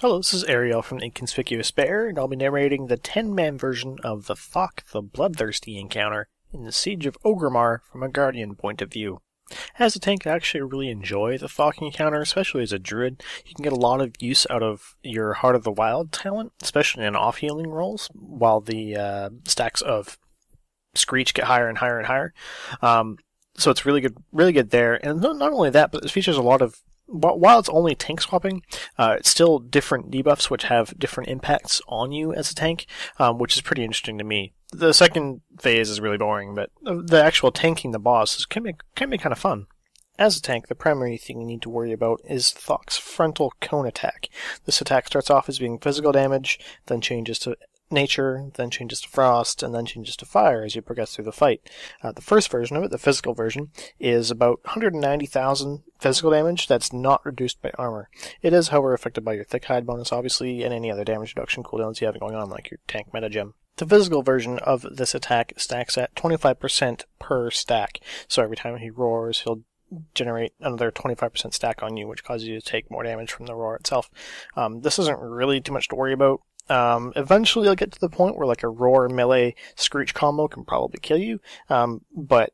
Hello, this is Arielle from Inconspicuous Bear, and I'll be narrating the 10-man version of the Thok the Bloodthirsty encounter in the Siege of Orgrimmar from a Guardian point of view. As a tank, I actually really enjoy the Thok encounter, especially as a druid. You can get a lot of use out of your Heart of the Wild talent, especially in off-healing rolls, while the stacks of Screech get higher and higher and higher. So it's really good there. And not only that, but it features a lot of, while it's only tank swapping, it's still different debuffs which have different impacts on you as a tank, which is pretty interesting to me. The second phase is really boring, but the actual tanking the boss can be kind of fun. As a tank, the primary thing you need to worry about is Thok's frontal cone attack. This attack starts off as being physical damage, then changes to nature, then changes to frost, and then changes to fire as you progress through the fight. The first version of it, the physical version, is about 190,000 physical damage that's not reduced by armor. It is, however, affected by your thick hide bonus, obviously, and any other damage reduction cooldowns you have going on, like your tank meta gem. The physical version of this attack stacks at 25% per stack, so every time he roars, he'll generate another 25% stack on you, which causes you to take more damage from the roar itself. This isn't really too much to worry about. Eventually you'll get to the point where like a roar melee screech combo can probably kill you, but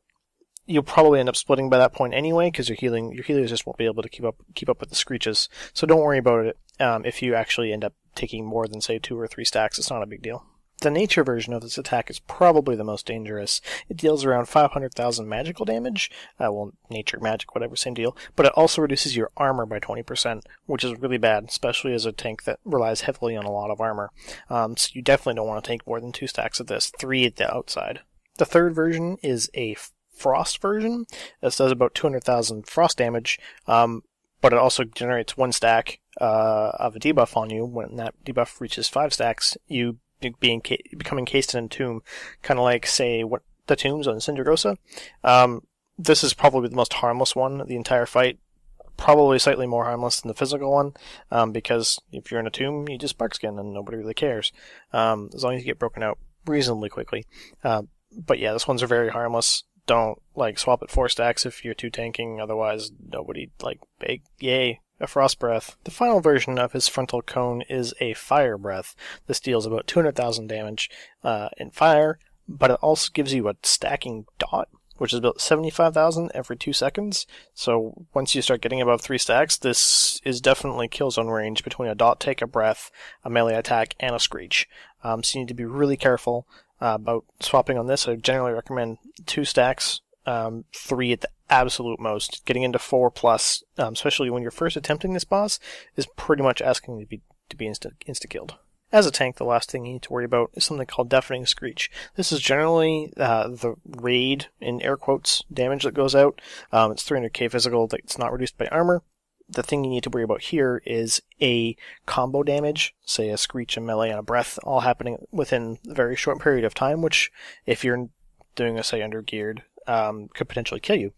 you'll probably end up splitting by that point anyway, because your healers just won't be able to keep up with the screeches. So don't worry about it. If you actually end up taking more than say 2 or 3 stacks, it's not a big deal. The nature version of this attack is probably the most dangerous. It deals around 500,000 magical damage. Nature, magic, whatever, same deal. But it also reduces your armor by 20%, which is really bad, especially as a tank that relies heavily on a lot of armor. So you definitely don't want to take more than 2 stacks of this, 3 at the outside. The third version is a frost version. This does about 200,000 frost damage, but it also generates 1 stack of a debuff on you. When that debuff reaches 5 stacks, you become encased in a tomb, kind of like, say, what the tombs on Cinderosa. This is probably the most harmless one of the entire fight, probably slightly more harmless than the physical one, because if you're in a tomb, you just barkskin and nobody really cares, as long as you get broken out reasonably quickly. But yeah, this one's very harmless. Don't swap at 4 stacks if you're too tanking, otherwise nobody big yay. A frost breath. The final version of his frontal cone is a fire breath. This deals about 200,000 damage in fire, but it also gives you a stacking dot, which is about 75,000 every 2 seconds. So once you start getting above 3 stacks, this is definitely kill zone range between a dot take, a breath, a melee attack, and a screech. So you need to be really careful about swapping on this. I generally recommend 2 stacks. 3 at the absolute most. Getting into 4+, especially when you're first attempting this boss, is pretty much asking to be insta-killed. As a tank, the last thing you need to worry about is something called Deafening Screech. This is generally the raid, in air quotes, damage that goes out. It's 300k physical that's not reduced by armor. The thing you need to worry about here is a combo damage, say a Screech, a melee, and a breath, all happening within a very short period of time, which, if you're doing a, say, undergeared, could potentially kill you.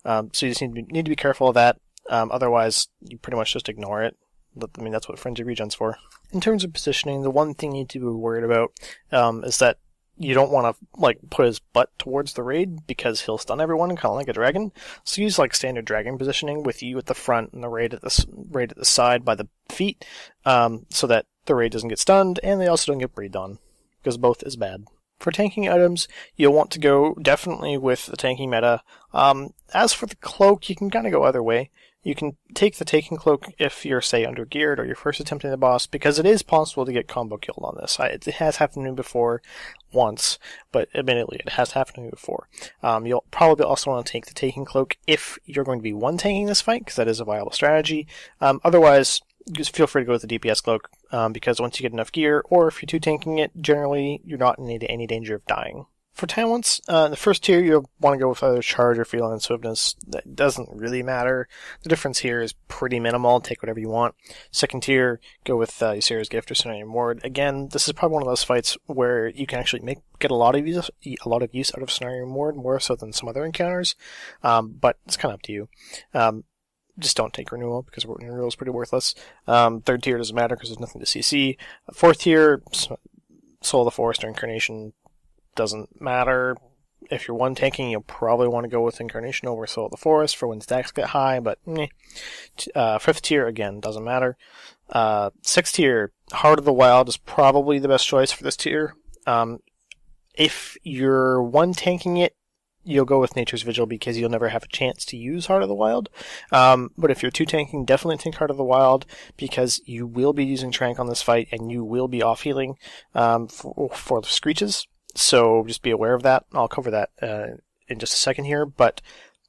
So you just need to be careful of that. Otherwise, you pretty much just ignore it. That's what Frenzy Regen's for. In terms of positioning, the one thing you need to be worried about is that you don't want to put his butt towards the raid, because he'll stun everyone, kind of like a dragon. So use standard dragon positioning with you at the front and the raid at the side by the feet, so that the raid doesn't get stunned and they also don't get breathed on, because both is bad. For tanking items, you'll want to go definitely with the tanking meta. As for the cloak, you can kind of go either way. You can take the taking cloak if you're, say, undergeared or you're first attempting the boss, because it is possible to get combo killed on this. It has happened to me before once, but admittedly, it has happened to me before. You'll probably also want to take the taking cloak if you're going to be one-tanking this fight, because that is a viable strategy. Otherwise, just feel free to go with the DPS cloak, because once you get enough gear, or if you're 2-tanking it, generally you're not in any danger of dying. For talents, the first tier you'll want to go with either Charge or Feline Swiftness. That doesn't really matter. The difference here is pretty minimal. Take whatever you want. Second tier, go with Ysera's Gift or Cenarian Ward. Again, this is probably one of those fights where you can actually get a lot of use out of Cenarian Ward, more so than some other encounters. But it's kind of up to you. Just don't take Renewal, because Renewal is pretty worthless. Third tier doesn't matter because there's nothing to CC. Fourth tier, Soul of the Forest or Incarnation doesn't matter. If you're one-tanking, you'll probably want to go with Incarnation over Soul of the Forest for when stacks get high, but fifth tier, again, doesn't matter. 6th tier, Heart of the Wild is probably the best choice for this tier. If you're one tanking it, you'll go with Nature's Vigil because you'll never have a chance to use Heart of the Wild. But if you're two tanking, definitely tank Heart of the Wild because you will be using Trank on this fight and you will be off healing for the Screeches. So just be aware of that. I'll cover that in just a second here, but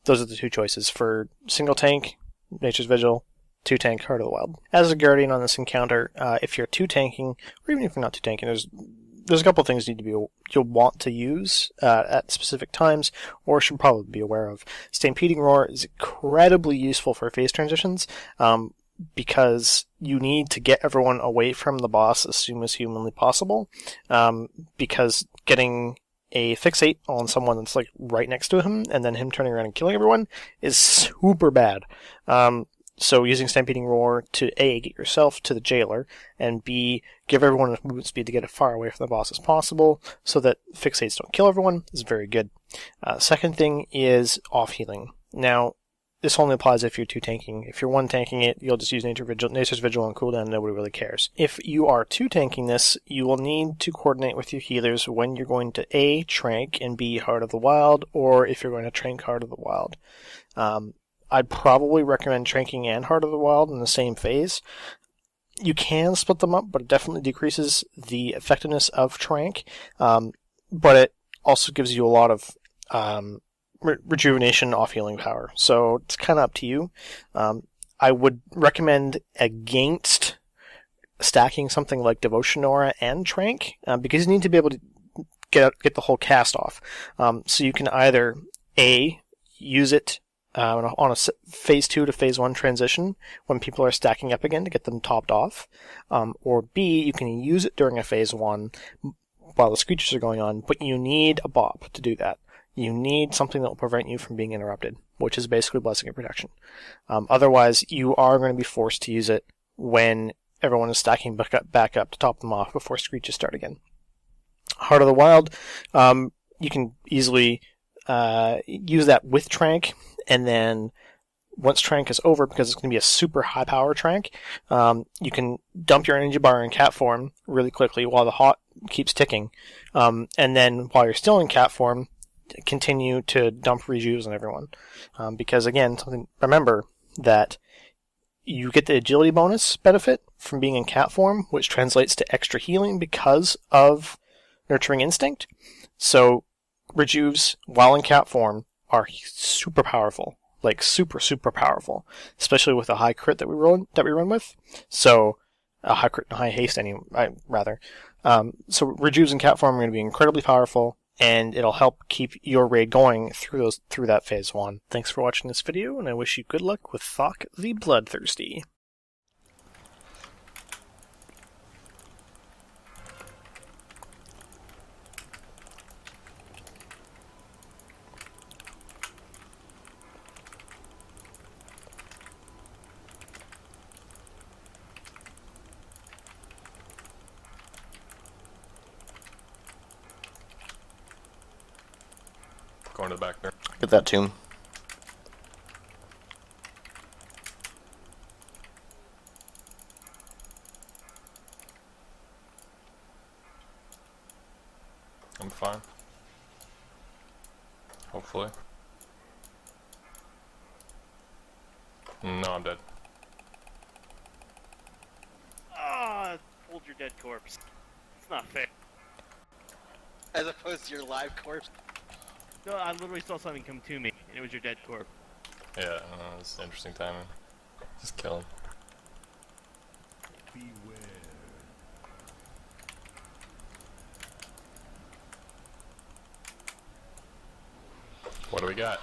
those are the two choices. For single tank, Nature's Vigil. Two tank, Heart of the Wild. As a Guardian on this encounter, if you're two tanking, or even if you're not two tanking, there's a couple of things you'll want to use at specific times, or should probably be aware of. Stampeding Roar is incredibly useful for phase transitions, because you need to get everyone away from the boss as soon as humanly possible, because getting a fixate on someone that's like right next to him, and then him turning around and killing everyone is super bad. So using Stampeding Roar to A, get yourself to the jailer, and B, give everyone enough movement speed to get as far away from the boss as possible, so that fixates don't kill everyone, is very good. Second thing is off healing. Now, this only applies if you're two tanking. If you're one tanking it, you'll just use Nature's Vigil on cooldown, and nobody really cares. If you are two tanking this, you will need to coordinate with your healers when you're going to A, Trank, and B, Heart of the Wild, or if you're going to Trank Heart of the Wild. I'd probably recommend Tranking and Heart of the Wild in the same phase. You can split them up, but it definitely decreases the effectiveness of Trank. But it also gives you a lot of rejuvenation off healing power. So it's kind of up to you. I would recommend against stacking something like Devotion Aura and Trank, because you need to be able to get the whole cast off. So you can either A, use it on a phase 2 to phase 1 transition when people are stacking up again to get them topped off, or B, you can use it during a phase 1 while the Screeches are going on, but you need a BOP to do that. You need something that will prevent you from being interrupted, which is basically Blessing of Protection. Otherwise, you are going to be forced to use it when everyone is stacking back up to top them off before Screeches start again. Heart of the Wild, you can easily use that with Trank, and then once Trank is over, because it's going to be a super high power Trank, you can dump your energy bar in cat form really quickly while the hot keeps ticking, and then while you're still in cat form, continue to dump rejuves on everyone, because again, remember that you get the agility bonus benefit from being in cat form, which translates to extra healing because of Nurturing Instinct. So rejuves while in cat form are super powerful, like super powerful, especially with a high crit that we run with. So a high crit and high haste, rather. So rejuves in cat form are going to be incredibly powerful, and it'll help keep your raid going through that phase 1. Thanks for watching this video, and I wish you good luck with Thok the Bloodthirsty. Going to the back there. Get that tomb. I'm fine. Hopefully. No, I'm dead. Ah, hold your dead corpse. It's not fair. As opposed to your live corpse. No, I literally saw something come to me, and it was your dead corpse. Yeah, it's interesting timing. Just kill him. Beware. What do we got?